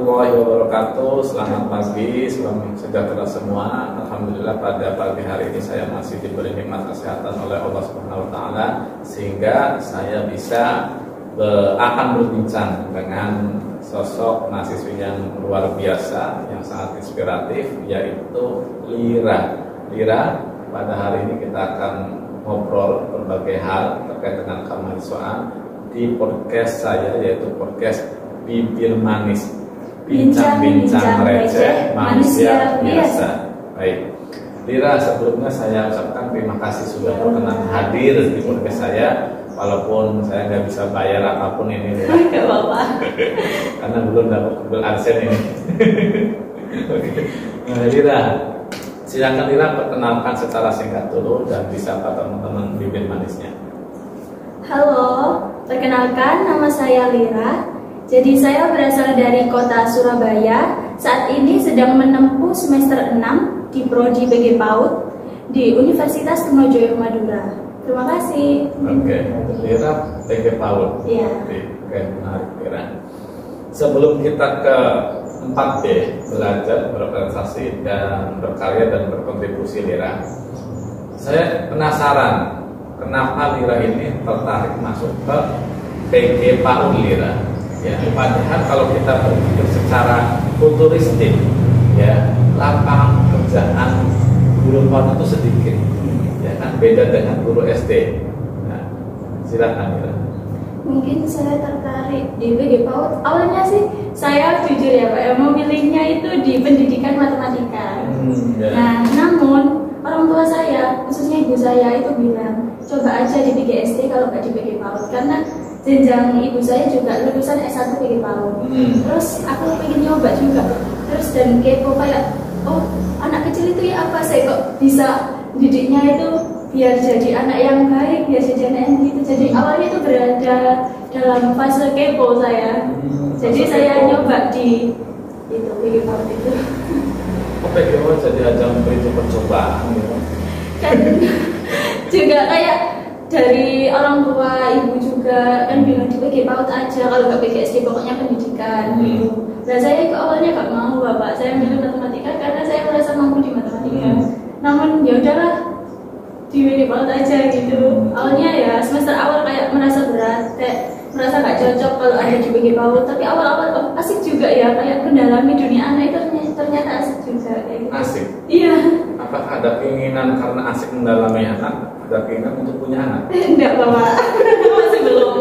warahmatullahi wabarakatuh. Selamat pagi, selamat sejahtera semua. Alhamdulillah pada pagi hari ini saya masih diberi nikmat kesehatan oleh Allah Subhanahu wa taala sehingga saya bisa akan berbincang dengan sosok mahasiswi yang luar biasa, yang sangat inspiratif, yaitu Lira. Lira, pada hari ini kita akan ngobrol berbagai hal terkait dengan kemahasiswaan di podcast saya, yaitu podcast Bibir Manis, bincang-bincang receh manusia biasa. Baik, Lira, sebelumnya saya ucapkan terima kasih sudah berkenan hadir di podcast saya, walaupun saya nggak bisa bayar apapun ini, Lira. Nggak apa-apa. Karena belum dapat Google AdSense ini. Oke, nah, Lira, silakan Lira perkenalkan secara singkat dulu dan disapa teman-teman Bibir Manisnya. Halo, perkenalkan nama saya Lira. Jadi saya berasal dari kota Surabaya. Saat ini sedang menempuh semester 6 di Prodi BG PAUD di Universitas Trunojoyo Madura. Terima kasih. Oke, Lira BG PAUD. Iya. Oke, menarik, Lira. Sebelum kita ke 4B, belajar, berorganisasi, dan berkarya dan berkontribusi, Lira, saya penasaran kenapa Lira ini tertarik masuk ke BG PAUD, Lira. Ya, padahal kalau kita berpikir secara futuristik, ya, lapangan pekerjaan guru PAUD itu sedikit, ya kan, beda dengan guru SD. Nah, silakan, Lira. Mungkin saya tertarik di BG PAUD. Awalnya sih saya jujur ya Pak, memilihnya itu di pendidikan matematika. Ya. Nah, namun orang tua saya, khususnya ibu saya itu bilang, coba aja di BGSD kalau nggak di BG PAUD, karena jenjang ibu saya juga lulusan S1 BG PAUD. Terus aku pengen nyoba juga, terus dan kepo kayak, oh anak kecil itu ya apa, saya kok bisa didiknya itu biar jadi anak yang baik, biar jadi anak yang gitu. Jadi awalnya itu berada dalam fase kepo saya. Jadi saya nyoba di itu BG PAUD itu. Kok BG PAUD jadi ajang percobaan gitu? Kan juga kayak dari orang tua, ibu juga kan bilang di BG PAUD aja, kalau nggak BGSD pokoknya pendidikan gitu. Dan saya ke awalnya nggak mau Bapak, saya milih matematika karena saya merasa mampu di matematika. Namun ya udahlah, di BG PAUD aja gitu. Awalnya ya semester awal kayak merasa berat, kayak merasa nggak cocok kalau ada di BG PAUD. Tapi awal-awal asik juga ya, kayak mendalami dunia anak itu ternyata asik juga kayak gitu. Asik? Iya. Apakah ada keinginan karena asik mendalami anak, ada keinginan untuk punya anak? Enggak Bapak, masih belum.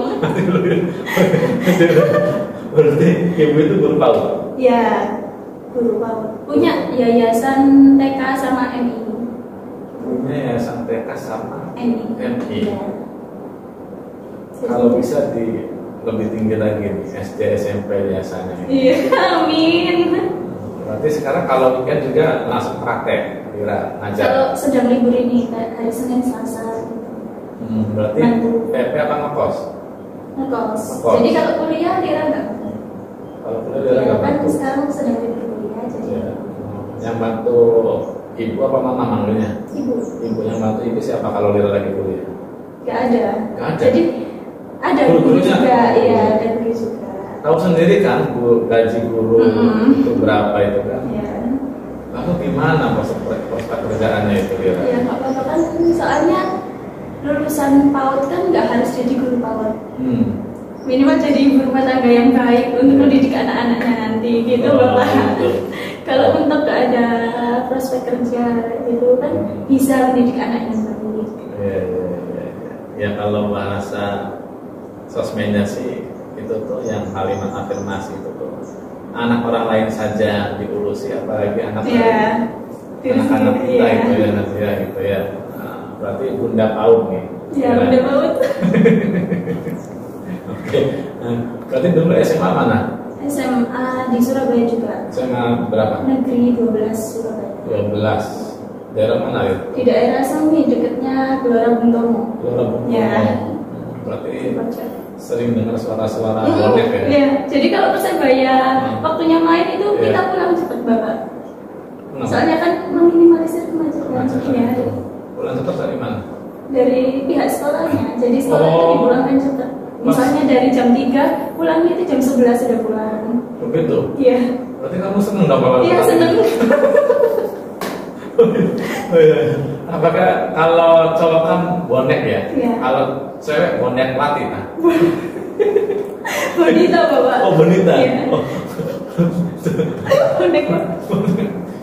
Berarti ibu itu guru PAUD? Ya, guru PAUD. Punya yayasan TK sama MI. Punya yayasan TK sama MI. Ya. Kalau bisa di lebih tinggi lagi nih, SD SMP yayasannya. Iya, amin. Berarti sekarang kalau weekend juga langsung praktek, Lira ngajar. Kalau sedang libur ini kayak hari Senin Selasa. Berarti PP apa ngekos? Ngekos. Ngekos. Jadi kalau kuliah Lira enggak. Kalau kuliah Lira Ya, nggak kan bantu. sekarang sedang libur kuliah jadi. Ya. Yang bantu ibu apa mama manggilnya? Ibu. Ibu yang bantu ibu siapa kalau Lira lagi kuliah? Enggak ada. Nggak ada. Jadi ada guru Guru-gurunya? juga, iya, ada guru juga. Tahu sendiri kan gaji guru itu berapa itu kan? Iya. Lalu gimana prospek kerjaannya itu, Lira? Ya nggak apa-apa kan, soalnya lulusan PAUD kan nggak harus jadi guru PAUD. Minimal jadi ibu rumah tangga yang baik untuk mendidik anak-anaknya nanti gitu Bapak. Gitu. Kalau untuk nggak ada prospek kerja gitu kan bisa mendidik anak yang baik. Ya. Ya kalau bahasa sosmednya sih itu tuh yang kalimat afirmasi itu tuh, anak orang lain saja diurusi, apalagi anak anak-anak kita Iya. itu ya nanti ya gitu ya. Nah, berarti Bunda PAUD nih. Ya udah PAUD. Oke. Nah, berarti dulu SMA mana? SMA di Surabaya juga. SMA berapa? Negeri 12 Surabaya. 12. Daerah mana ya? Di daerah Sami, dekatnya Gelora Bung Tomo. Gelora Bung Tomo. Ya. Berarti sering dengar suara-suara Iya. bonek ya? Iya. Jadi kalau Persebaya waktunya main itu kita pulang cepat Bapak. Kenapa? Soalnya kan meminimalisir kemacetan. Kemacetan. Iya. Pulang cepat dari mana? Dari pihak sekolahnya. Jadi sekolahnya dipulangkan cepat. Misalnya dari jam 3 pulangnya itu jam 11 sudah pulang. Begitu? Iya. Berarti kamu seneng dong kalau Iya seneng. Oh, iya. Apakah kalau cowok kan bonek ya? Iya. Kalau cewek bonek wanita. Bonita bapak. Oh bonita. Iya. Oh. Bonek.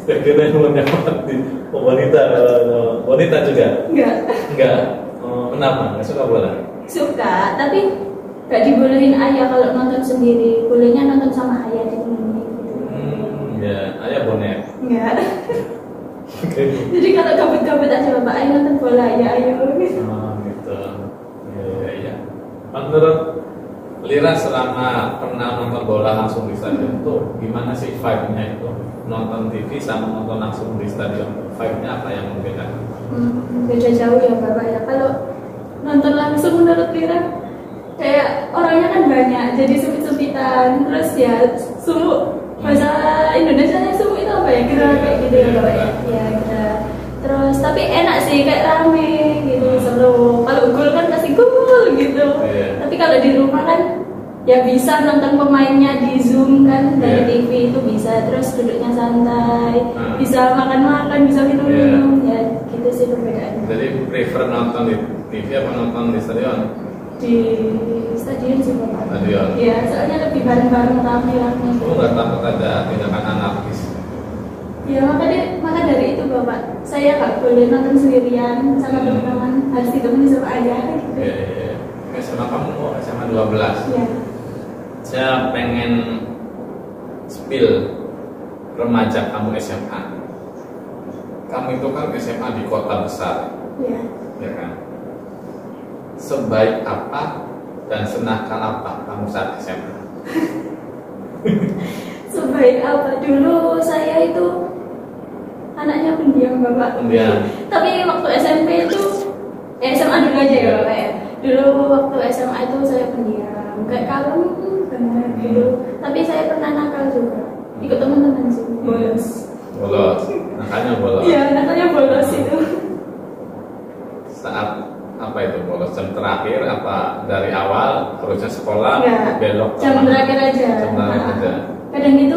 Ya kira bonek wanita. Oh bonita kalau bonita juga? Enggak. Enggak. Oh, kenapa? Nggak suka bola? Suka, tapi nggak dibolehin ayah kalau nonton sendiri. Bolehnya nonton sama ayah di rumah. Ya, ayah bonek. Enggak. Oke. Jadi kalau gabut-gabut aja bapak, ayo nonton bola ya ayo. Oh gitu. Iya. Menurut Lira selama pernah nonton bola langsung di stadion tuh gimana sih vibe-nya itu? Nonton TV sama nonton langsung di stadion, vibe-nya apa yang membedakan? Beda jauh ya bapak ya. Kalau nonton langsung menurut Lira kayak orangnya kan banyak, jadi sempit-sempitan, terus ya sumuk. Bahasa Indonesia nya sumuk itu apa ya? Kira kayak gitu ya bapak ya. Ya kira. Terus tapi enak sih kayak rame gitu, seru. Kalau gol kan pasti gol gitu. Tapi kalau di rumah kan ya bisa nonton pemainnya di Zoom kan dari TV itu bisa, terus duduknya santai, bisa makan-makan, bisa minum-minum, ya gitu sih perbedaannya. Jadi prefer nonton di TV apa nonton di stadion? Di stadion sih bapak. Stadion. Ya soalnya lebih bareng-bareng rame-rame. Kamu nggak takut ada tindakan anarkis? Ya maka dari itu bapak, saya nggak boleh nonton sendirian sama teman-teman, harus ditemani sama ayah gitu. Iya. SMA kamu SMA 12. Iya. Saya pengen spill remaja kamu SMA. Kamu itu kan SMA di kota besar, Iya. ya kan? Sebaik apa dan senakal apa kamu saat SMA? Sebaik apa? Dulu saya itu anaknya pendiam bapak. Pendiam. Tapi waktu SMP itu SMA dulu aja ya bapak ya. Dulu waktu SMA itu saya pendiam, kayak kalem banget gitu. Tapi saya pernah nakal juga, ikut teman-teman sih, bolos. Bolos, nakalnya bolos. Iya, nakalnya bolos itu. Saat apa itu bolos? Jam terakhir apa dari awal harusnya sekolah Enggak, belok? jam terakhir aja. Jam terakhir aja. Kadang itu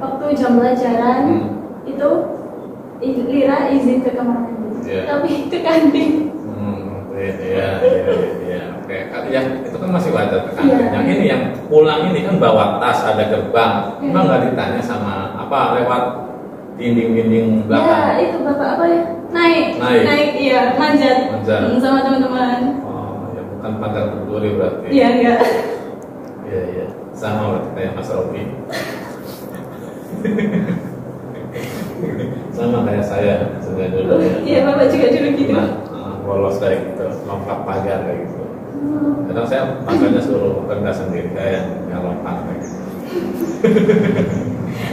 waktu jam pelajaran itu Lira izin ke kamar mandi, tapi ke kantin. Iya. Oke, yang itu kan masih wajar ke kantin. Yang ini yang pulang ini kan bawa tas, ada gerbang. Emang nggak ditanya sama apa lewat dinding-dinding belakang? Ya itu bapak apa ya? Naik, iya, manjat. Sama teman-teman. Oh, ya bukan pagar berduri berarti. Iya enggak. Iya, sama berarti kayak Mas Robi. Sama kayak saya sudah dulu. Iya bapak juga dulu gitu. Nah, bolos kayak gitu, lompat pagar kayak gitu. Kadang saya makanya suruh rendah sendiri kayak yang lompat kayak gitu.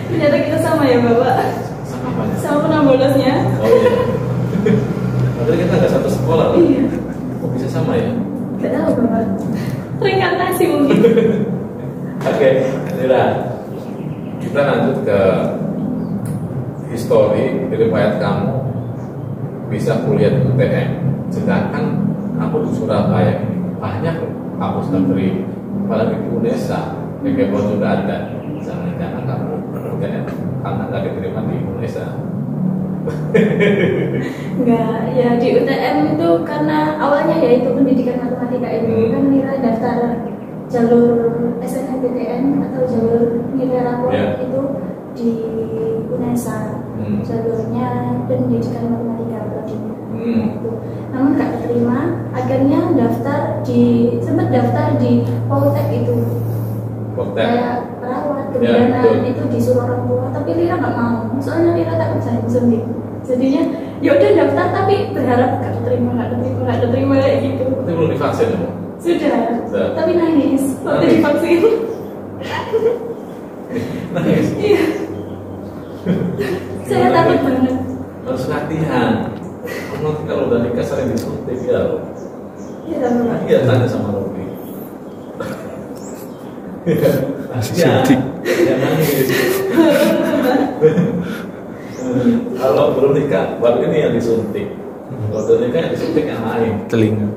Ternyata kita sama ya bapak. Sama apa ya? Sama pernah bolosnya. Oh iya. Padahal kita nggak satu sekolah loh. Iya. Kok bisa sama ya? Gak tahu bapak. Reinkarnasi mungkin. Oke, Lira. Kita lanjut ke histori riwayat kamu bisa kuliah di UTM, sedangkan aku di Surabaya ini banyak kampus negeri, apalagi di UNESA, PGPO juga ada. Jangan-jangan kamu UTM karena nggak diterima di Indonesia? Enggak, ya di UTM itu karena awalnya ya itu pendidikan matematika itu kan Lira daftar jalur SNMPTN atau jalur nilai rapor itu di UNESA, jalurnya pendidikan matematika Prodina. Gitu. Namun nggak terima, akhirnya sempat daftar di Poltek itu. Kayak perawat, kebidanan itu disuruh orang tua, tapi Lira nggak mau, soalnya Lira takut saya suntik. Jadinya ya udah daftar tapi berharap nggak keterima kayak gitu. Tapi belum divaksin ya? Sudah. Tapi nangis waktu divaksin. Nangis? Iya. Saya takut banget. Harus latihan. Kamu nanti kalau udah nikah sering disuntik ya loh. Iya sama. Iya tanya sama Robi. Ya nangis. Kalau belum nikah, baru ini yang disuntik. Kalau udah nikah yang disuntik yang lain. Telinga.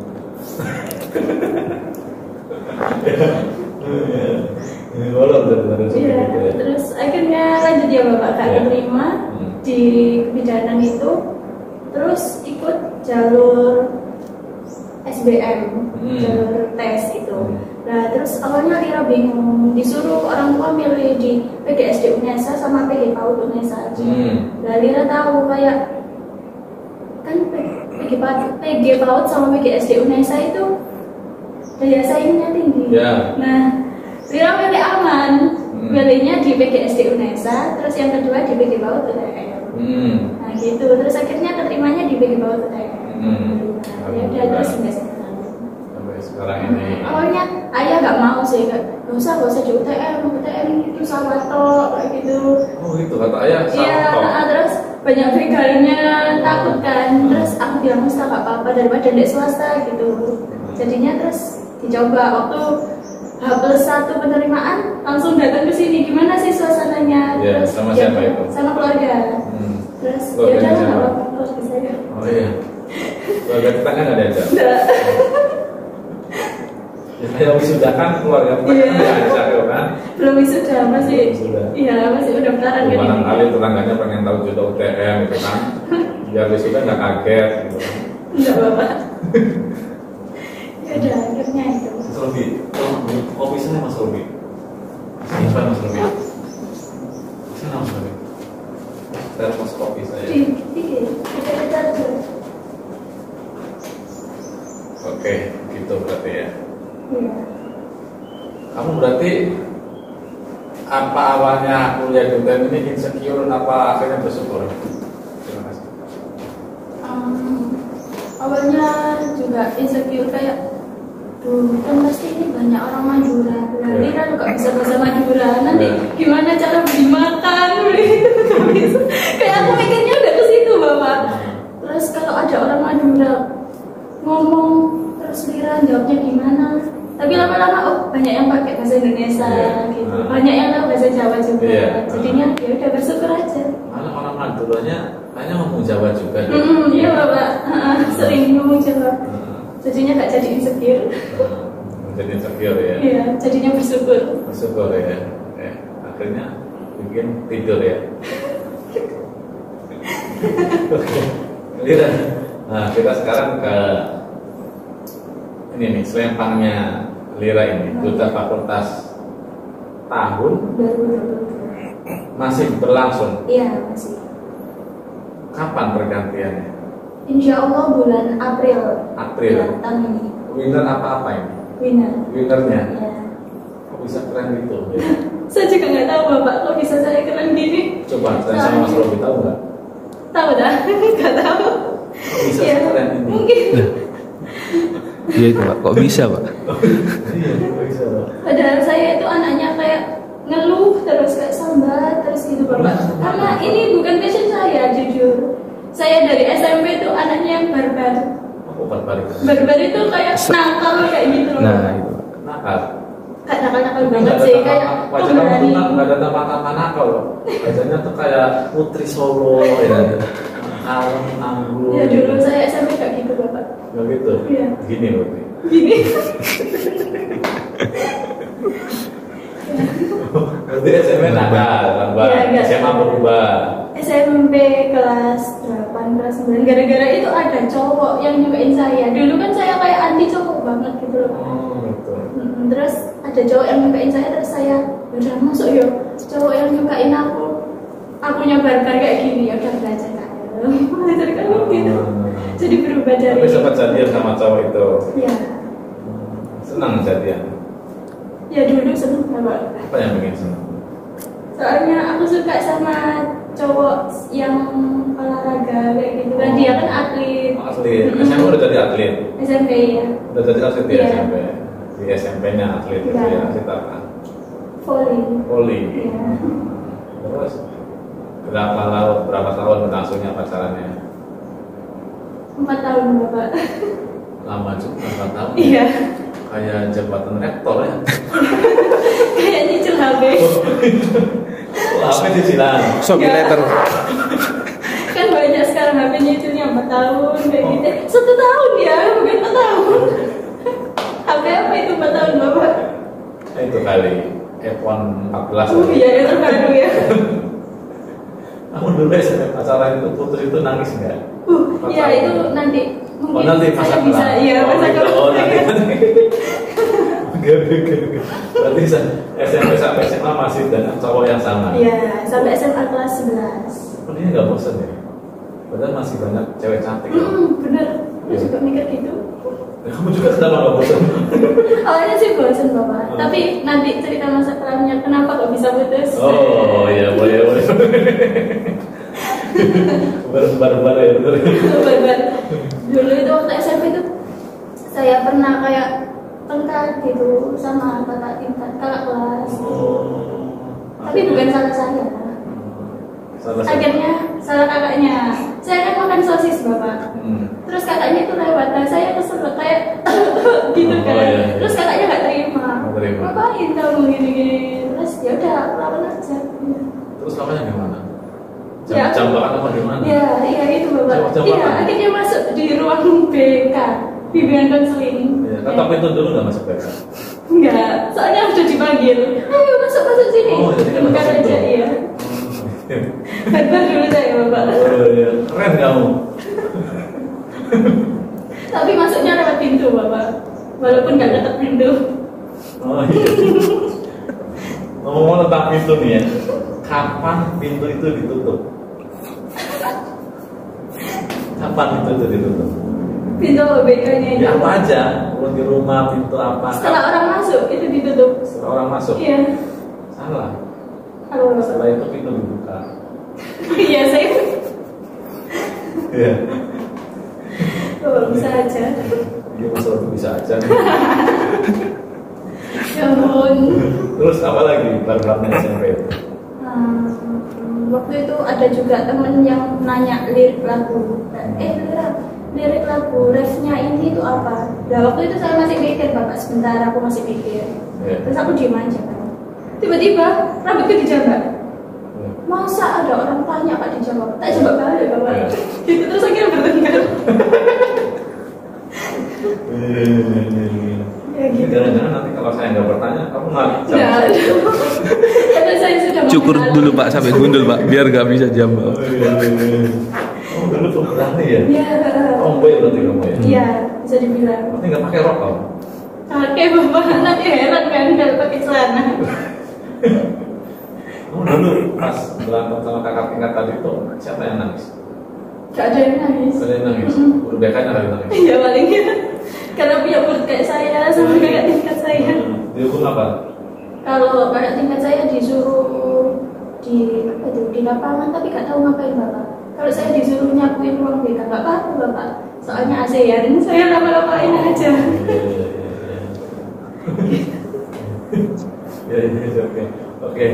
Iya, terus akhirnya lanjut ya Bapak, gak keterima di kebidanan itu, terus ikut jalur SBM, jalur tes itu. Nah terus awalnya Lira bingung, disuruh orang tua milih di PGSD UNESA sama PG PAUD UNESA aja. Nah Lira tahu kayak kan PG PAUD sama PGSD UNESA itu daya saingnya tinggi. Nah Lira milih aman, milihnya di PGSD UNESA, terus yang kedua di PG PAUD UTM. Nah gitu, terus akhirnya keterimanya di PG PAUD UTM. Ya udah terus sampai sekarang ini. Awalnya ayah nggak mau sih, gak usah di UTM itu sama toh kayak gitu. Oh gitu kata ayah. Iya, terus banyak begalnya, takut kan. Terus aku bilang Musta nggak apa-apa daripada di swasta gitu. Jadinya terus dicoba waktu H+1 penerimaan langsung datang ke sini. Gimana sih suasananya? Ya, terus sama siapa itu? Sama keluarga. Terus ya udah nggak apa-apa keluarga saya. Oh iya. Keluarga kita kan nggak diajak. Ya, saya wisuda kan keluarga kita kan diajak ya kan? Belum wisuda masih. Iya masih udah pelaran kan. Barangkali tetangganya pengen tahu jodoh UTM gitu kan? Biar wisuda nggak kaget gitu kan? Nggak apa-apa. Ya udah akhirnya itu. Mas Robi, kopi saya Mas Robi. Simpan Mas Robi. Sana Mas Robi. Termos kopi saya. Kita aja. Oke, gitu berarti ya. Iya. Kamu berarti apa awalnya kuliah di UTM ini insecure apa akhirnya bersyukur? Terima kasih. Awalnya juga insecure kayak kan pasti ini banyak orang Madura, berarti kan nggak bisa bahasa Madura, nanti gimana cara beli makan, kayak aku mikirnya udah ke situ Bapak. Terus kalau ada orang Madura ngomong terus Lira jawabnya gimana, tapi lama-lama oh banyak yang pakai bahasa Indonesia gitu, banyak yang tahu bahasa Jawa juga, jadinya ya udah bersyukur aja. Malah orang Maduranya hanya ngomong Jawa juga. Iya Bapak, sering ngomong Jawa. Jadinya gak jadi insecure. Jadi insecure ya? Iya, jadinya bersyukur. Bersyukur ya. Akhirnya bikin tidur ya. Lira. Nah kita sekarang ke ini nih selempangnya Lira ini, duta fakultas tahun masih berlangsung. Iya masih. Kapan pergantiannya? Insya Allah bulan April. Ya, tahun ini. Winner apa ini? Winnernya? Ya. Kok bisa keren gitu? Ya? Saya juga nggak tahu Bapak, kok bisa saya keren gini. Coba tanya sama Mas Robi, tahu nggak? Tahu dah, nggak tahu. Kok bisa keren ini? Mungkin. Iya Pak, kok bisa Pak? Iya, kok bisa Pak? Padahal saya itu anaknya kayak ngeluh terus kayak sambat terus gitu Bapak. Karena ini bukan passion saya jujur. Saya dari SMP itu anaknya yang barbar. Oh, barbar. Barbar itu kayak nakal kayak gitu loh. Nah itu. Nakal. Kayak nakal banget sih kayak wajahnya tuh nggak ada nama-nama nakal loh. Wajahnya tuh kayak Putri Solo ya. Kalem, anggun. Ya dulu saya SMP kayak gitu Bapak. Nggak gitu. Iya. Gini berarti. Gini. Berarti SMP nakal, barbar. SMA berubah. SMP kelas 8, kelas 9 gara-gara itu ada cowok yang nyukain saya. Dulu kan saya kayak anti cowok banget gitu loh. Oh, betul. Terus ada cowok yang nyukain saya, terus saya udah masuk yuk cowok yang nyukain aku barbar kayak gini, ya udah belajar kan. Belajar kan gitu. Jadi berubah dari. Tapi sempat jadian sama cowok itu. Iya. Senang jadian. Ya dulu seneng banget. Apa yang bikin senang? Soalnya aku suka sama cowok yang olahraga kayak gitu kan, dia kan atlet. Atlet. SMP udah jadi atlet. SMP ya. Udah jadi atlet di Iya. SMP. Di SMP-nya atlet itu Iya. ya, atlet apa? Volley. Iya. Terus berapa tahun berlangsungnya pacarannya? 4 tahun Bapak. Lama juga 4 tahun. Iya. Kayak jabatan rektor ya. Kayak nyicil HP. HP cicilan. Shopee letter. Kan banyak sekarang HP nyicilnya 4 tahun kayak gitu. 1 tahun ya, bukan 4 tahun. tahun Bapak? Itu kali iPhone 14. Iya, yang terbaru ya. Kamu dulu SMP pacaran itu putus itu nangis nggak? Iya itu nanti mungkin nanti saya masa bisa, kelar. iya masa gitu. kelar. Nanti. Oke. Berarti SMP sampai SMA masih dengan cowok yang sama. Iya, sampai SMA kelas 11. Ini nggak bosan ya? Padahal masih banyak cewek cantik. Ya? Bener, aku juga mikir gitu. Kamu juga kenapa nggak bosan? Awalnya sih bosan Bapak, tapi nanti cerita masa kelamnya kenapa kok bisa putus. Oh iya, boleh. Baru ya, bener. Bener. Dulu itu waktu SMP itu saya pernah kayak tengkar gitu sama kakak tingkat, kakak kelas. Tapi bukan salah saya. Akhirnya salah kakaknya. Saya kan makan sosis Bapak. Terus kakaknya itu lewat, dan saya kesel kayak gitu kan. Iya. Terus kakaknya nggak terima. Ngapain kamu gini-gini? Terus ya udah aku lawan aja. Terus kakaknya gimana? Ya. Jam makan apa gimana? Iya itu Bapak. Jam Iya, makan. akhirnya masuk di ruang BK, bimbingan konseling. Ya, ketok pintu dulu nggak masuk BK? Enggak, soalnya udah dipanggil. Ayo masuk sini. Oh, jadi kan Bukan masuk aja pintu. iya. Barbar dulu saya Bapak. Oh iya, keren kamu. Tapi masuknya lewat pintu Bapak. Walaupun nggak dekat pintu. Oh iya. Ngomong tentang pintu nih ya, kapan pintu itu ditutup? Kapan pintu itu ditutup? Pintu BK-nya itu. Ya apa aja, kalau di rumah pintu apa? Setelah orang masuk itu ditutup. Setelah orang masuk. Iya. Salah. Halo Bapak. Setelah itu pintu dibuka. Iya saya. Iya. Oh, bisa aja. Iya masalah itu bisa aja. Ya ampun. Terus apa lagi baru-baru SMP? Waktu itu ada juga temen yang nanya lirik lagu. Lirik lagu, refnya ini itu apa? Nah waktu itu saya masih mikir Bapak, sebentar aku masih mikir. Yeah. Terus aku diem aja kan. Tiba-tiba rambutku dijambak. Masa ada orang tanya Pak dijawab? Tak jawab balik Bapak. Yeah. Gitu terus akhirnya bertengkar. Ya gitu. Jangan-jangan nanti kalau saya nggak bertanya, kamu nggak jawab. Nah, karena saya sudah Cukur mengenal. dulu Pak sampai gundul Pak, biar gak bisa jambak. Oh dulu tuh berani ya? Iya. Tomboy berarti kamu ya? Iya, bisa dibilang. Berarti nggak pakai rok kamu? Pakai Bapak, nanti heran kan kalau pakai celana. Kamu dulu pas berantem sama kakak tingkat tadi tuh siapa yang nangis? Gak ada yang nangis. Ada yang nangis? Udah bekanya kali nangis? Iya paling ya. Karena punya murid kayak saya sama kakak tingkat saya. Dihukum apa? Kalau kakak tingkat saya disuruh di apa itu di lapangan tapi gak tahu ngapain Bapak. Kalau saya disuruh nyapuin ruang BK gak apa-apa Bapak. Soalnya ASEAN saya lama-lamain aja. Ya, oke.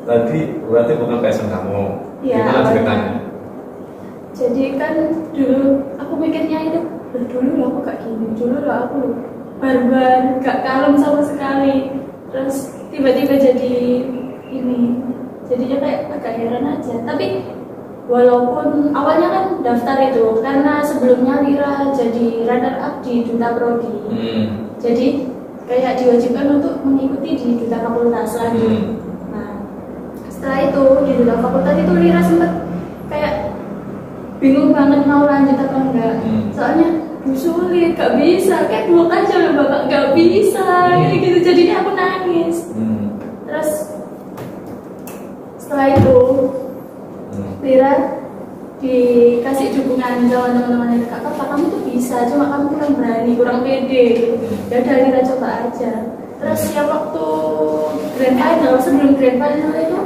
Tadi berarti bukan passion kamu. Iya, Gimana awalnya. ceritanya? Jadi kan dulu aku mikirnya itu dulu loh aku gak gini, dulu loh aku barbar, gak kalem sama sekali. Terus tiba-tiba jadi ini, jadinya kayak agak heran aja. Tapi walaupun awalnya kan daftar itu karena sebelumnya Lira jadi runner up di Duta Prodi. Jadi kayak diwajibkan untuk mengikuti di Duta Fakultas lagi. Nah, setelah itu di Duta Fakultas itu Lira sempat kayak bingung banget mau lanjut apa enggak. Soalnya sulit, gak bisa, kayak blok aja loh Bapak, gak bisa gitu. Jadinya aku nangis. Terus setelah itu Lira dikasih dukungan sama teman-teman yang kak apa kamu tuh bisa, cuma kamu kurang berani, kurang pede gitu. Ya udah Lira coba aja. Terus yang waktu grand final, sebelum grand final itu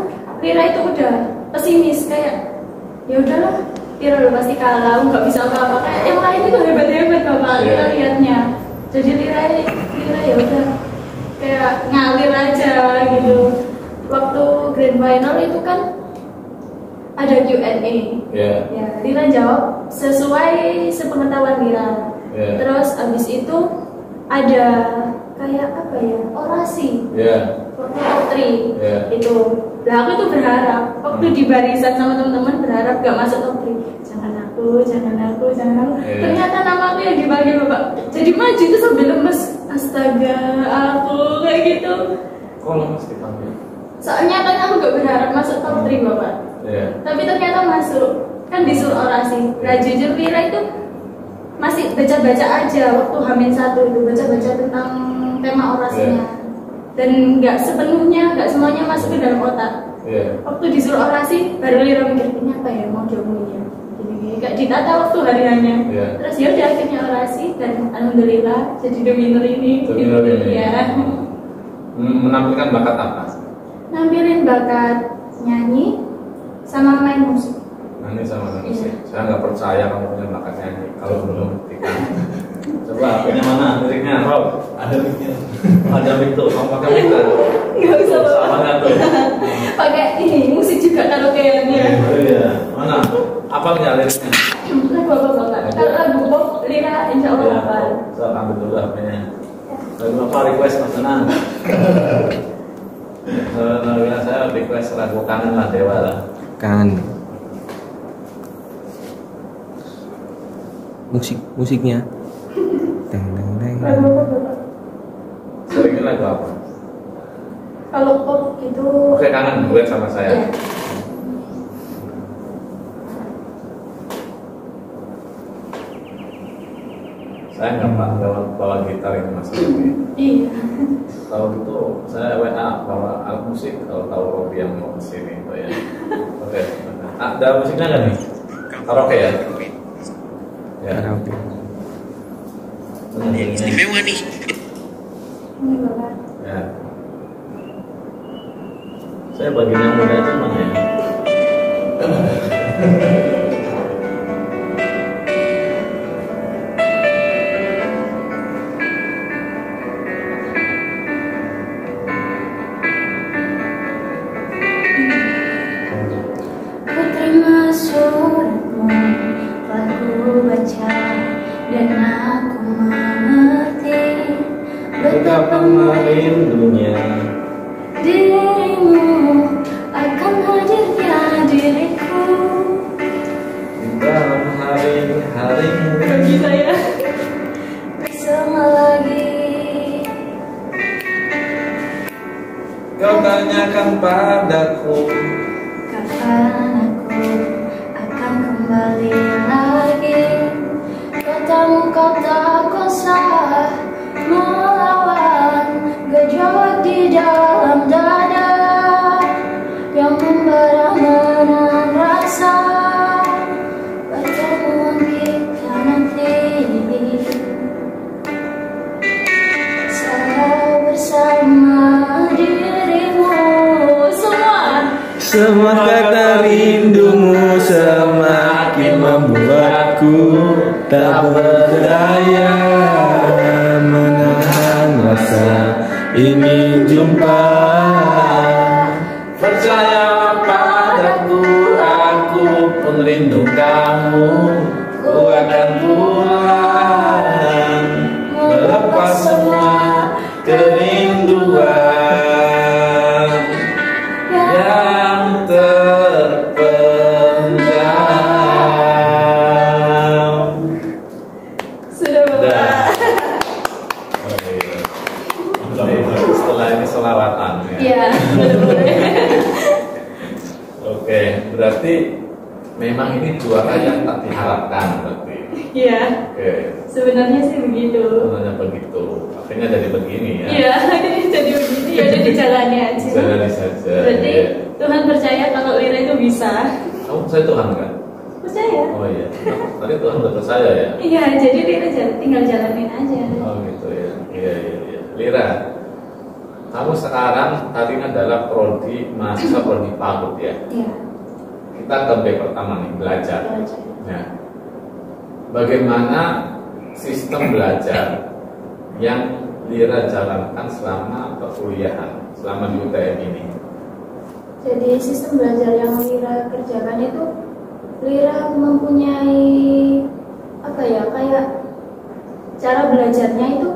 Lira itu udah pesimis kayak ya udahlah Lira udah pasti kalah, nggak bisa apa-apa. Kayak yang lain itu hebat-hebat Bapak, Lira lihatnya. Jadi Lira ya udah kayak ngalir aja gitu. Waktu grand final itu kan ada Q&A. Yeah. Ya, Lira jawab sesuai sepengetahuan Lira. Yeah. Terus abis itu ada kayak apa ya, orasi. Yeah. Waktu top 3 Yeah. itu Lah aku tuh berharap waktu di barisan sama teman-teman berharap gak masuk top 3. Jangan aku. Ternyata nama aku yang dipanggil Bapak. Jadi maju tuh sambil lemes. Astaga, aku kayak gitu. Kok lemes dipanggil? Soalnya kan aku gak berharap masuk top 3 Bapak. Tapi ternyata masuk. Kan disuruh orasi. Nah jujur Lira itu masih baca-baca aja waktu Hamin 1 itu, baca-baca tentang tema orasinya. Dan nggak sepenuhnya, nggak semuanya masuk ke dalam otak. Waktu disuruh orasi baru Lira mikir ini apa ya mau diomongin, gini gak ditata waktu hari hanya. Terus ya udah akhirnya orasi dan alhamdulillah jadi the winner ini. Ya. Menampilkan bakat apa? Nampilin bakat nyanyi sama main musik. Nyanyi sama main musik. Saya nggak percaya kamu punya bakat nyanyi kalau belum buktikan. Coba punya mana liriknya, Rob? Ada liriknya. Ada itu, kamu pakai gitar? Nggak usah Bapak. Sama nggak tuh? Pakai ini musik juga kalau kayaknya. Iya. Mana? Apa nggak liriknya? Bapak. Kalau lagu pop Lira insya Allah hafal. Saya ambil dulu HP-nya. Lagu apa request Mas Tenang? Saya request lagu Kangen lah Dewa lah. Kangen. Musiknya. Seringnya lagu apa? Kalau pop gitu. Oke, kangen duet sama saya. Ya. Saya nggak bawa gitar ini Mas. Iya. Kalau gitu saya WA bawa alat musik kalau tahu Robi yang mau kesini itu ya. Oke. Ada musiknya nggak nih? Karaoke ya? Ya. Karaoke. Ada yang istimewa nih. Ini Bapak. Ya. Saya bagian yang muda aja mana ya? Ku terima suratmu, aku baca dan aku mengerti Betapa merindunya dirimu akan hadirnya diriku. di dalam hari-harimu. Bagi saya bersama lagi. Kau tanyakan padaku Kapan aku akan kembali lagi? Katamu kata kosa melawan gejolak di dalam dada yang membara menang rasa pertemuan kita nanti. Saya bersama dirimu semua. Semua kata rindumu semakin membuatku tak berdaya menahan rasa ingin jumpa. Percaya padaku, aku pun rindu kamu. Ku akan pulang melepas semua kerinduan yang terpendam. Sudah Bapak. Setelah ini selawatan ya. Iya, boleh. Oke, berarti memang ini juara yang tak diharapkan berarti. Iya, Oke, sebenarnya sih begitu. sebenarnya begitu. Akhirnya jadi begini ya. Iya, ini jadi begini ya udah dijalani aja. Jalani saja. Berarti Ya. Tuhan percaya kalau Lira itu bisa. Kamu percaya Tuhan kan? Percaya. Oh iya. Tadi Tuhan udah percaya ya. Iya, jadi Lira tinggal jalanin aja. Oh gitu ya. Iya. Lira, kamu sekarang tadi adalah mahasiswa prodi PAUD ya. Iya. Kita ke B pertama nih, belajar. Belajar. Nah, bagaimana sistem belajar yang Lira jalankan selama perkuliahan, selama di UTM ini? Jadi sistem belajar yang Lira kerjakan itu Lira mempunyai apa ya, kayak cara belajarnya itu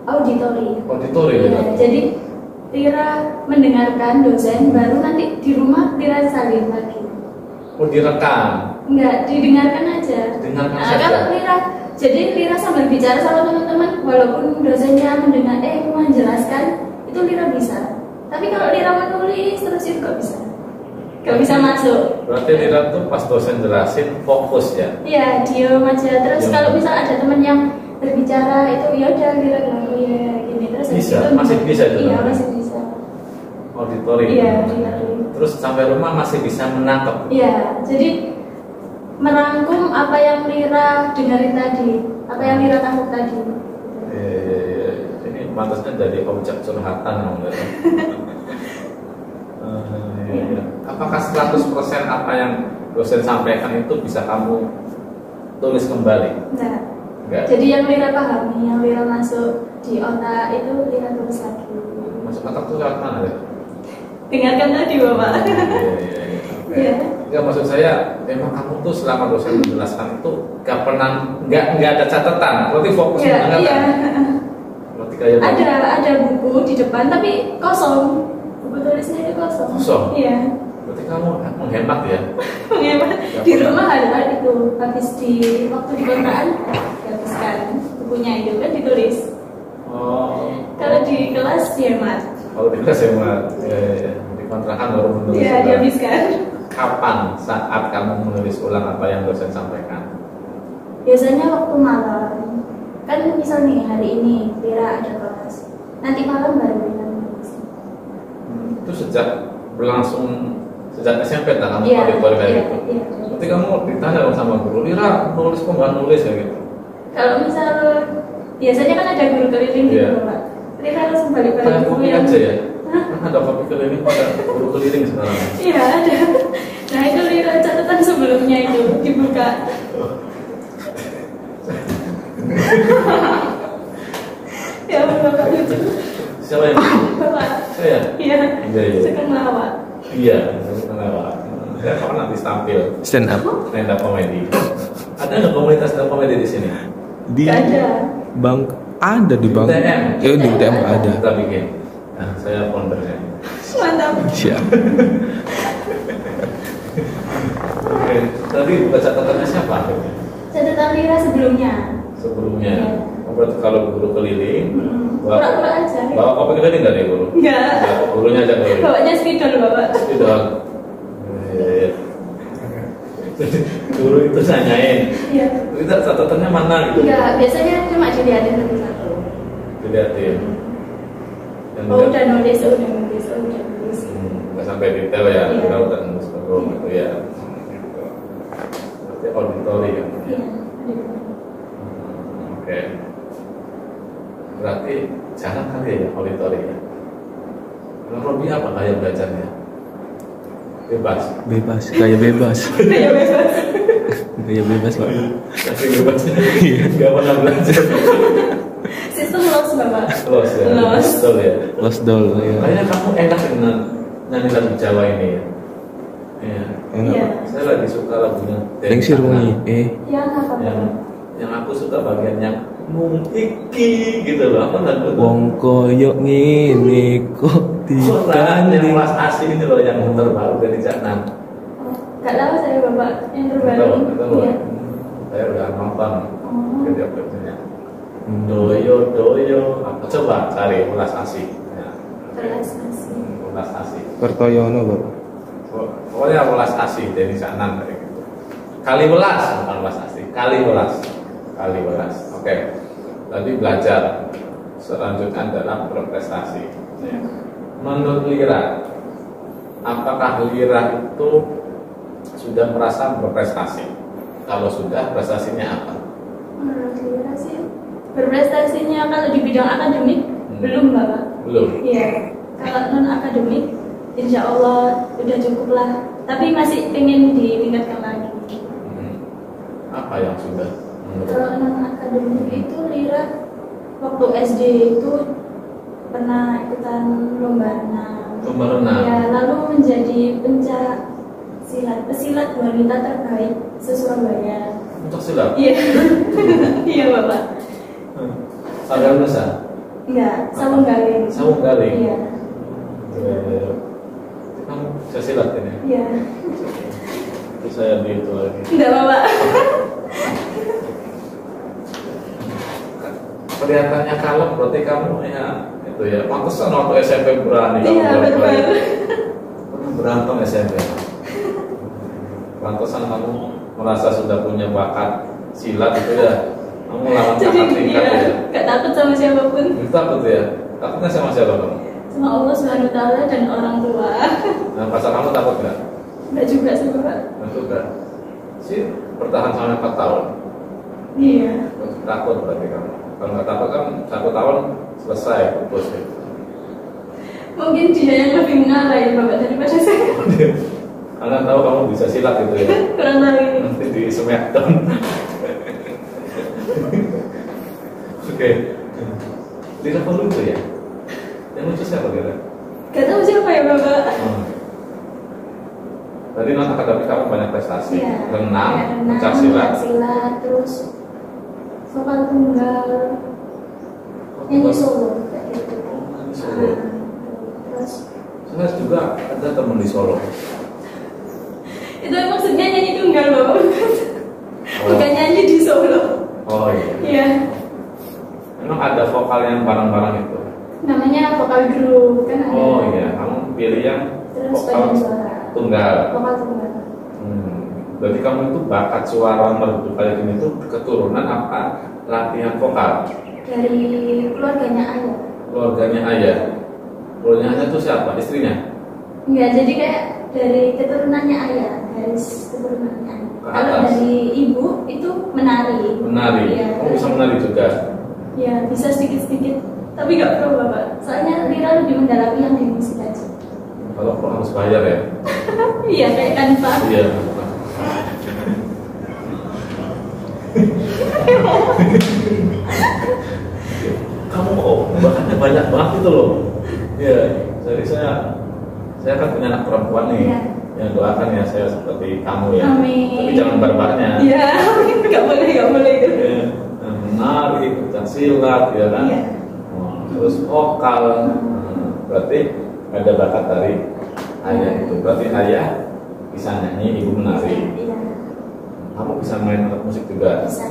auditori. Auditori Iya, ya. jadi Lira mendengarkan dosen baru nanti di rumah Lira salin lagi. Oh, direkam. Enggak, didengarkan aja. Dengarkan Nah, saja. kalau Lira, jadi Lira sambil bicara sama teman-teman, walaupun dosennya mendengar menjelaskan, itu Lira bisa. Tapi kalau Lira menulis terus itu nggak bisa. Nggak bisa masuk. Berarti Lira tuh pas dosen jelasin fokus ya. Iya, diam aja. Terus Diam. kalau misal ada teman yang berbicara itu ya udah Lira bilang oh ya gini terus habis Bisa, itu- masih bisa itu Iya, namanya. masih bisa. Auditori. Iya, auditori. Terus sampai rumah masih bisa menangkap. Iya, jadi merangkum apa yang Lira dengarin tadi, apa yang Lira tangkap tadi. Iya. Ini pantasnya jadi objek curhatan namanya. Iya. Apakah 100% apa yang dosen sampaikan itu bisa kamu tulis kembali? Nah, Enggak. jadi yang Lira pahami, yang Lira masuk di otak itu Lira tulis lagi. Masuk otak tuh lewat mana ya? Dengarkan tadi Bapak. Iya. Iya. Enggak, maksud saya memang kamu tuh selama dosen menjelaskan itu nggak ada catatan, berarti fokus Iya, banget iya. kan? Berarti kayak Ada buku di depan tapi kosong. Buku tulisnya itu kosong. Kosong? Iya. berarti kamu menghemat ya? Menghemat. Di rumah ada itu habis di waktu di kontrakan dihabiskan bukunya itu kan ditulis. Oh, Kalau di kelas dihemat. kalau di kelas hemat, ya. Di kontrakan baru menulis. Iya, ulang. dihabiskan. Kapan saat kamu menulis ulang apa yang dosen sampaikan? Biasanya waktu malam. Kan misal nih hari ini Lira ada kelas. Nanti malam baru Lira nulis. Itu sejak berlangsung sejak SMP tak kamu Iya, auditori kayak iya, gitu? iya. Berarti kamu ditanya dong sama guru, Lira nulis kok nggak nulis ya gitu? Kalau misal biasanya kan ada guru keliling Iya. gitu Pak. Lira langsung balik-balik Kayak buku kopi yang aja ya? Kan ada kopi keliling, ada guru keliling sekarang. Iya ada. Nah itu Lira catatan sebelumnya itu dibuka. Ya Bapak lucu. Siapa yang? Bapak. Saya. Iya. Iya. Suka melawak. Iya, lewat. Saya kapan nanti tampil Stand up stand up comedy. Ada nggak komunitas stand up comedy di sini? di Gak ada. bang ada di bang UTM. di UTM ada. Kita bikin. Nah, saya foundernya. Mantap. Siap. Oke, tadi buka catatannya siapa? Catatan Lira sebelumnya. Sebelumnya. Iya. Oh, berarti kalau guru keliling, Pura-pura aja. bawa kopi keliling nggak deh guru? Enggak. Ya, gurunya aja keliling. Bawanya spidol Bapak. Tidak. Guru itu nanyain, Iya. kita catatannya mana gitu? Enggak, biasanya cuma dilihatin satu-satu. Dilihatin. Dan Oh dia- udah nulis, oh udah nulis, oh udah nulis. nggak sampai detail ya, Iya. kita udah nulis belum gitu ya. Gitu. Berarti auditori kan? Iya. Oke. Berarti jarang kali ya auditori ya. Kalau Robi apa kayak belajarnya? Bebas. Bebas, kayak bebas. Kayak bebas. Kayak bebas Pak. Tapi bebasnya nggak pernah belajar. Sistem loss Bapak. Los ya. Los. Betul ya. Lost doll ya. Kayaknya kamu enak dengan nyanyi lagu Jawa ini ya. Iya. Enak Iya. Pak. Saya lagi suka lagunya. Lengsir wengi. Yang apa Yang Bapak? yang aku suka bagian yang iki gitu loh. Apa lagu itu? Wong koyo ngene kok Suara yang ditanding. Mas Asi ini loh yang terbaru dari Jangan. Oh, Gak tahu saya Bapak yang terbaru. Tahu. Iya. Saya udah nonton Oh. video klipnya. Doyo, apa coba cari Ulas Asi. Ya. Relaksasi. Ulas Asi. Kertoyono Bapak. Pokoknya Ulas Asi dari Jangan kayak gitu. Kali Welas, bukan Ulas Asi. Kali Welas. Oke. Tadi belajar. Selanjutnya adalah berprestasi. Ya. Menurut Lira, apakah Lira itu sudah merasa berprestasi? Kalau sudah, prestasinya apa? Menurut Lira sih berprestasinya kalau di bidang akademik belum Bapak. Belum. Iya. Kalau non akademik, insya Allah udah cukup lah. Tapi masih pengen ditingkatkan lagi. Apa yang sudah? Menurut? Kalau non akademik itu Lira waktu SD itu pernah ikutan lomba renang. Lomba renang? Ya, lalu menjadi pesilat wanita terbaik se-Surabaya. Untuk silat? Iya. Iya Bapak. Sabar besar? Enggak, sawung galing. Sawung galing? Iya. Kamu kamu bisa silat ini? Iya. Itu saya di itu lagi. Enggak apa-apa. Kelihatannya kalem, berarti kamu ya itu ya. Pantesan waktu SMP berani kamu Iya, benar. pernah berantem SMP. Pantesan kamu merasa sudah punya bakat silat itu ya. Kamu lawan Jadi kakak tingkat iya, ya. gak takut sama siapapun. Itu takut ya. Takutnya sama siapa kamu? Sama Allah Subhanahu wa taala dan orang tua. Nah, pasal kamu takut nggak? Enggak juga sih, Bapak. Takut nggak? Sih bertahan sampai 4 tahun. Iya. Takut berarti kamu. Kalau nggak takut kan 1 tahun selesai putus gitu. Mungkin dia yang lebih mengalah ya, Bapak, daripada saya. Karena tahu kamu bisa silat gitu ya. Kurang tahu ini. Nanti di Smackdown. Oke. Di level lucu ya. Yang lucu siapa kira? Gak tahu siapa ya, Bapak. Tadi non akademik kamu banyak prestasi. Iya. Renang, Iya, pencak silat. silat, terus vokal tunggal, nyanyi solo kayak gitu. Nyanyi solo. Terus Saya juga ada teman di Solo. itu maksudnya nyanyi tunggal, Bapak. Oh. Bukan nyanyi di solo. Oh iya. Iya. Memang ada vokal yang bareng-bareng itu. Namanya vokal group kan ada. Oh iya, kamu pilih yang Terus vokal paduan suara. tunggal. Vokal tunggal. Berarti kamu itu bakat suara merdu kayak gini itu keturunan apa latihan vokal? Dari keluarganya ayah. Keluarganya ayah. Keluarganya ayah itu siapa? Istrinya? Enggak, jadi kayak dari keturunannya ayah, garis keturunannya ayah. Ke Kalau atas. dari ibu itu menari. Menari. Iya. Kamu bisa menari juga. Ya, bisa sedikit-sedikit. Tapi nggak pro, Bapak. Soalnya Lira lebih mendalami yang di musik aja. Kalau kok harus bayar ya? Iya, kayak Kanva. Iya. Kamu kok bakatnya banyak banget itu loh. Iya. Jadi saya kan punya anak perempuan nih. Iya. Yang doakan ya saya seperti kamu ya. Amin. Tapi jangan barbarnya. Iya, nggak boleh itu. Ya, menari, pencak silat, ya kan? Iya. Terus vokal, berarti ada bakat dari ayah itu. Berarti ayah bisa nyanyi, ibu menari. Iya, Kamu bisa main alat musik juga? bisa.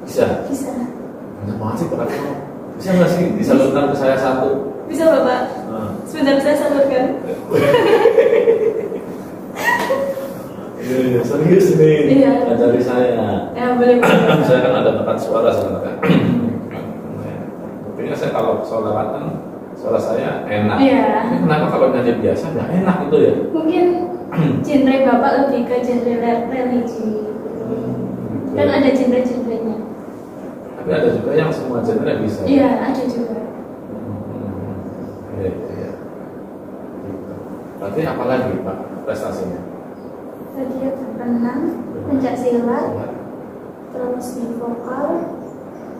Bisa. Bisa. Banyak banget sih bakat kamu. Bisa nggak sih disalurkan ke saya satu? Bisa, Bapak. Sebentar saya salurkan. Iya, serius nih. Iya. Ajari saya. Ya, boleh. Saya kan ada bakat suara sebenarnya. Buktinya saya kalau solawatan suara saya enak. Iya. Ini kenapa kalau nyanyi biasa nggak enak gitu ya? Mungkin genre Bapak lebih ke genre religi. Kan ada genre-genrenya. Tapi ada juga yang semua genre bisa. Iya, ada juga. Iya, iya. Gitu. Berarti apa lagi Pak prestasinya? Tadi ya renang, pencak silat, terus di vokal.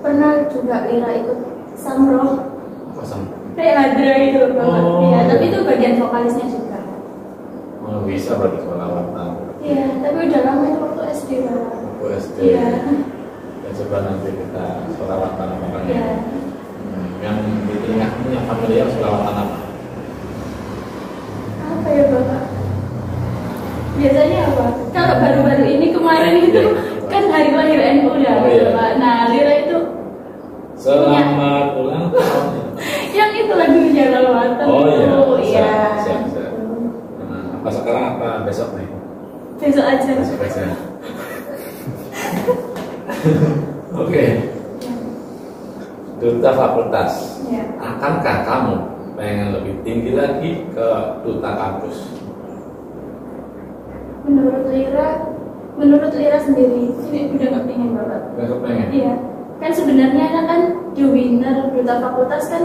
Pernah juga Lira ikut samroh, Apa sama? kayak hadra gitu loh, Bapak. Oh. Iya, tapi itu bagian vokalisnya juga. Oh, bisa berarti solawatan. Iya, tapi udah lama itu waktu SD, Pak. Aku SD. Iya. Ya coba nanti kita solawatan apa kan? Iya. Yang di tengahmu yang familiar solawatan apa? Apa ya, Bapak? Biasanya apa? Kalau baru-baru ini kemarin itu Iya. kan hari lahir NU ya, Oh, iya. Bapak. Nah, Lira itu Selamat ulang tahun. yang itu lagunya Lawatan. Oh iya. Iya. Siap. Nah, apa sekarang apa besok nih? Besok aja. Besok aja. Oke. Duta fakultas. Ya. Akankah kamu pengen lebih tinggi lagi ke duta kampus? Menurut Lira sendiri, ini udah nggak pengen, Bapak. Gak kepengen? Iya. Kan sebenarnya kan the winner duta fakultas kan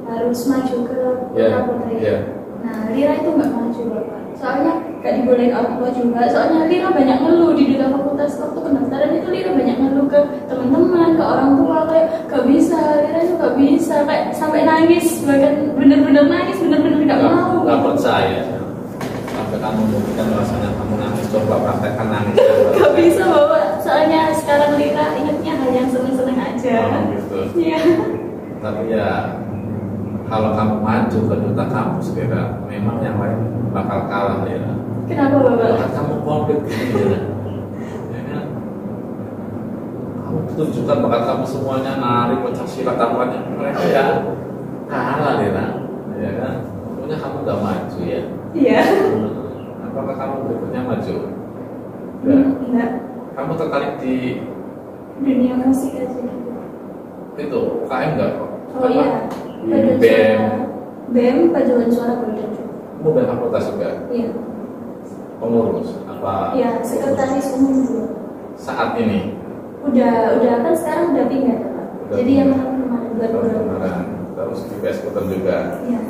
harus maju ke Iya, duta putri. iya. Nah, Lira itu nggak maju, Bapak. Soalnya nggak dibolehin orang tua juga. Soalnya Lira banyak ngeluh di duta fakultas waktu pendaftaran itu. Lira banyak ngeluh ke teman-teman, ke orang tua, kayak gak bisa, Lira itu gak bisa, kayak sampai nangis, bahkan bener-bener nangis, bener-bener gak mau. Gak percaya. Sampai kamu membuktikan rasanya kamu nangis, coba praktekkan nangis. Gak bisa, Bapak. Soalnya sekarang Lira ingatnya hal yang seneng-seneng aja. Oh, gitu. Iya. Tapi ya kalau kamu maju ke duta kampus kira memang yang lain bakal kalah ya. Kenapa Bapak? Kalau kamu komplit gitu ya. Ya kan? Kamu tunjukkan bakat kamu semuanya, nari, pencak silat, tampaknya mereka ya kalah ya kan? Pokoknya kamu gak maju ya. Iya. Apakah kamu berikutnya maju? Enggak. Kamu tertarik di Dunia musik aja gitu. itu UKM nggak kok? Oh iya. Di BEM. BEM paduan suara Polda. Kamu BEM fakultas juga? Iya. Pengurus apa? Iya, sekretaris umum juga. Saat ini? Udah kan sekarang udah pindah Pak. Jadi yang kemarin buat kemarin. Terus di PS Golden juga. Iya.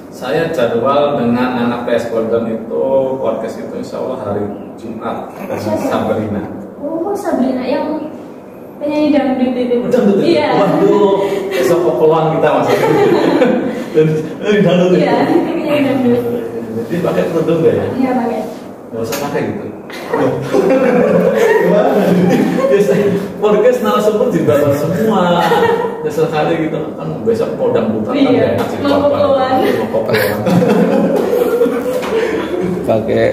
Saya jadwal dengan anak PS Golden itu podcast itu insya Allah hari Jumat dengan Sabrina. Oh, Sabrina yang penyanyi dangdut itu. Betul. Iya. Waduh, besok peluang kita masuk. Dari dangdut. Iya, penyanyi dangdut. Jadi pakai kerudung nggak ya? Iya pakai. Nggak usah pakai gitu. Gimana? Biasa podcast narasumber dibawa semua. Ya sekali gitu kan besok mau dangdutan kan Iya, enak sih. mau keluar. Pakai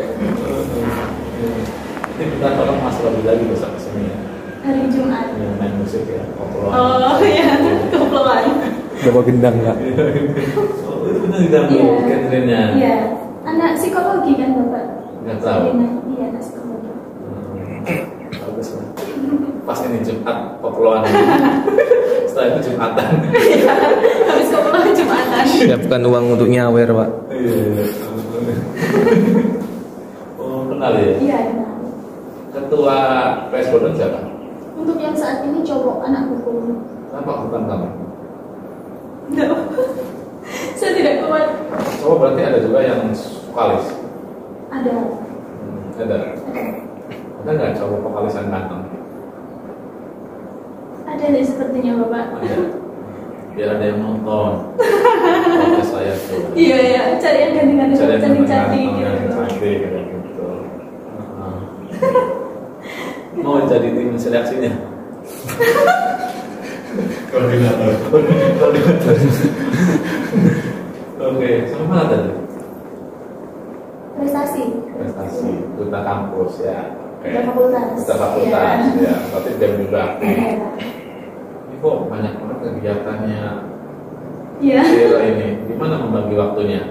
Ini kita tolong Mas lebih lagi besok kesini ya. Hari Jumat. Ya, main musik ya, koploan. Oh iya, koploan. bawa gendang nggak? Oh, itu benar di dangdut Catherine-nya. Iya. Anak psikologi kan Bapak? Nggak tahu. Iya, anak psikologi. Bagus lah. Pas ini Jumat koploan. Setelah itu Jumatan. Habis koploan Jumatan. Siapkan uang untuk nyawer, Pak. Iya. Oh, kenal ya? Iya, kenal. Ketua PS Golden siapa? Untuk yang saat ini cowok anak hukum. Kenapa bukan kamu? Enggak. Saya tidak kuat. Oh, berarti ada juga yang vokalis. Ada. Ada. Ada nggak cowok vokalis yang ganteng? Ada nih sepertinya Bapak. Ada. Biar ada yang nonton. Podcast saya tuh. Iya, cari yang ganti-ganti, Cari yang cantik-cantik ganteng, yang gitu. cantik gitu. Mau jadi tim seleksinya? Koordinator. Oke, sampai mana tadi? Prestasi. Prestasi, duta kampus ya. Oke. Duta fakultas. Duta fakultas ya. Berarti BEM juga aktif. Iya. Ini kok banyak banget kegiatannya. Iya. Lira ini, gimana membagi waktunya?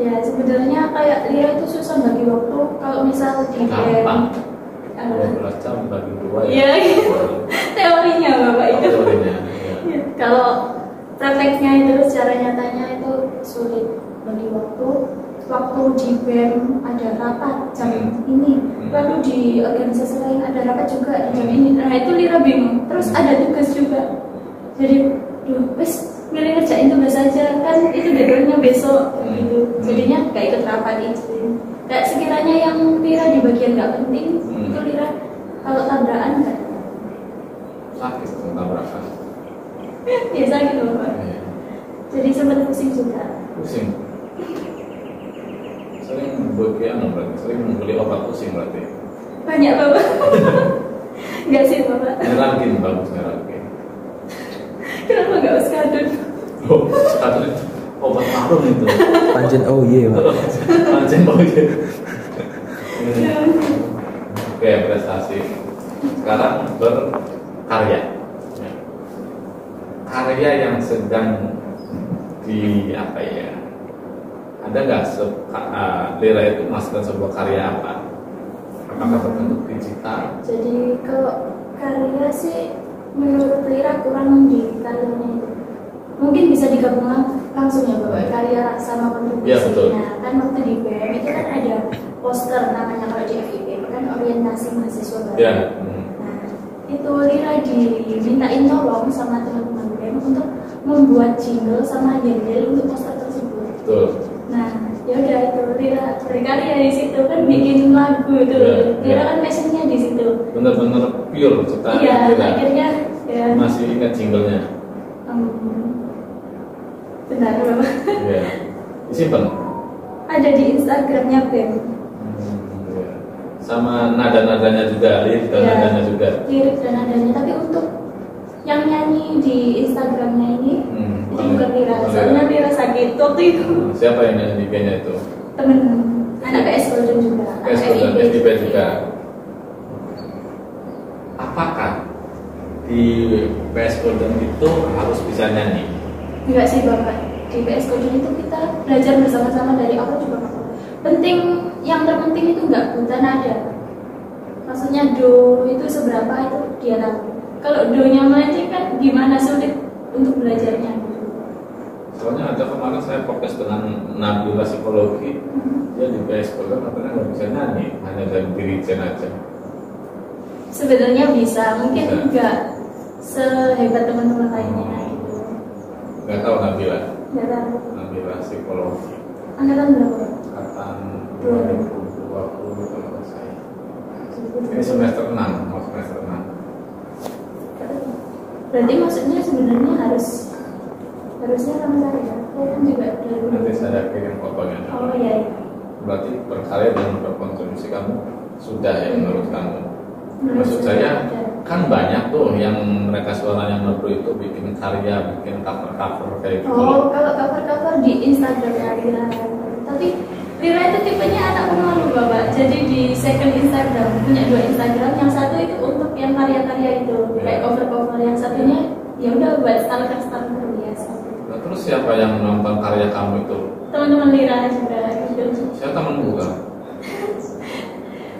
Ya sebenarnya kayak Lira itu susah bagi waktu kalau misal di Gampang. BEM. 12 jam bagi 2 Iya, teorinya Bapak itu. Teorinya. Ya, kalau prakteknya itu secara nyatanya itu sulit bagi waktu. Waktu di BEM ada rapat jam ini, lalu di organisasi lain ada rapat juga di jam ini. Nah itu Lira bingung. Terus ada tugas juga. Jadi, wes milih ngerjain tugas saja kan itu deadline-nya besok gitu. Jadinya gak ikut rapat itu. Kayak sekiranya yang Lira di bagian gak penting itu Lira kalau tabrakan kan Sakit tabrakan. biasa gitu Bapak. Jadi sempat pusing juga. Pusing. Sering begian berarti, sering beli obat pusing berarti. Banyak Bapak. Enggak sih Bapak. Nerangin bagus nerangin. Kenapa gak uskadun? Oh, satu itu obat marun itu. Pancen oh iya, Pak. Pancen oh iya. Oke, prestasi. Sekarang berkarya. Karya yang sedang di apa ya? Ada nggak Lira itu masukkan sebuah karya apa? Apakah berbentuk digital? Jadi kalau karya sih menurut Lira kurang di karyanya itu. Mungkin bisa digabung langsung ya Bapak, karya sama kontribusi. Ya, betul. Nah kan waktu di BEM itu kan ada poster namanya kalau di FIP kan orientasi mahasiswa baru. Ya. Nah itu Lira dimintain tolong sama teman-teman BEM untuk membuat jingle sama yel-yel untuk poster tersebut. Betul. Nah, ya udah itu Lira berkarya di situ kan bikin lagu itu. Ya, Lira ya. kan passionnya di situ. Bener-bener pure ciptaan Iya, Lira. akhirnya ya. Masih ingat jinglenya? Benar Bapak. Iya. Disimpan. Ada di Instagramnya BEM. Ya. Sama nada-nadanya juga, lirik dan Ya, nadanya juga. lirik dan nadanya. Tapi untuk yang nyanyi di Instagramnya ini itu bukan Lira, bukan soalnya Lira. Lira sakit waktu itu. Siapa yang nyanyi di bandnya itu? Temen anak PS Golden juga, anak PS Golden, FIB FIB juga. Apakah di PS Golden itu harus bisa nyanyi? Enggak sih Bapak, di PS Golden itu kita belajar bersama-sama dari awal juga nggak apa-apa. Penting, yang terpenting itu enggak buta nada. Maksudnya do itu seberapa itu dia tahu. Kalau do-nya melenceng kan gimana, sulit untuk belajarnya. Soalnya ada kemarin saya fokus dengan Nabila psikologi, dia di PS Golden katanya nggak bisa nyanyi, hanya dari dirijen aja. Sebenarnya bisa, mungkin Bisa. enggak sehebat teman-teman lainnya itu. Nggak tahu Nabila, Enggak tahu. Nabila psikologi. Angkatan berapa? Angkatan 2020 kalau nggak saya. Ini semester 6, mau semester 6. Berarti maksudnya sebenarnya harusnya sama saya. Saya kan juga dari Nanti saya kirim fotonya. Oh iya. Berarti berkarya dan berkontribusi kamu sudah ya menurut kamu. Menurut Maksud saya ada. kan banyak tuh yang mereka suaranya merdu itu bikin karya, bikin cover-cover kayak gitu. Oh, kalau cover-cover di Instagramnya Lira. Tapi Lira itu tipenya anak pemalu Bapak. Jadi di second Instagram punya 2 Instagram, yang satu itu untuk yang karya-karya itu kayak cover-cover, yang satunya ya udah buat stalker-stalker biasa. Nah, terus siapa yang menonton karya kamu itu? Teman-teman Lira juga gitu. Saya temen juga.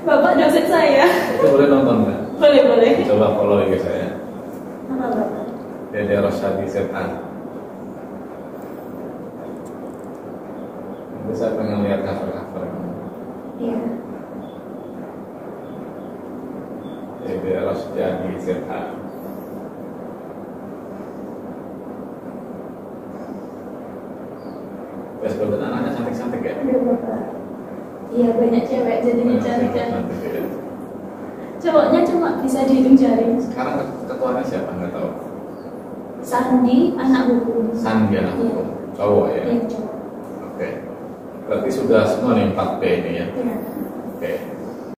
Bapak dosen saya. Itu boleh nonton nggak? Boleh. Coba follow IG saya. Apa Bapak? Dede Rosyadi ZA. Nanti saya pengen lihat cover-cover kamu. Iya. Dede Rosyadi ZA. PS Golden anaknya cantik-cantik ya? Iya Bapak. Iya banyak cewek jadinya cantik-cantik. Cantik ya. Cowoknya cuma bisa dihitung jari. Sekarang ketuanya siapa? Nggak tahu. Sandi anak hukum. Sandi anak Iya. hukum. Cowok ya? Iya cowok. Oke. Berarti sudah semua nih 4P ini ya? Iya. Oke.